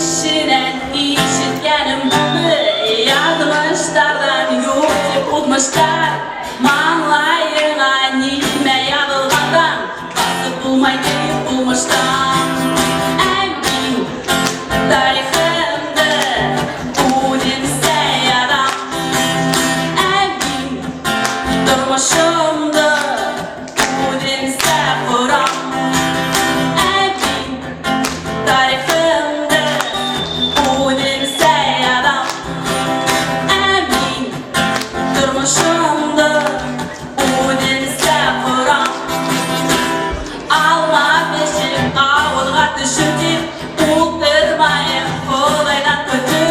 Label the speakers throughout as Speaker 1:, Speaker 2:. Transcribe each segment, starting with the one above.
Speaker 1: kişiden işitgenim bunu yazmışlardan yok dep unutmuşlar. Manlayına nime yazılgandan basıp bulmay deyip bulmuştan. Emin tariximde bu demse yaram. Emin durmuşumda bu demse kuram. Emin tariximde bu demse yaram. Emin durmuşumda bu demse kuram. Alma beşik avulga düşürdüm Uldurmayım kolaydan kötü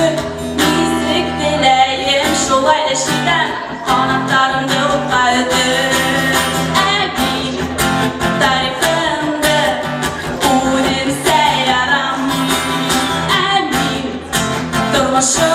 Speaker 1: Bizlik dileyim şolay eşiden Kanatlarımda utkaydı Emin tarifimde bu demse yaram Emin durmuşum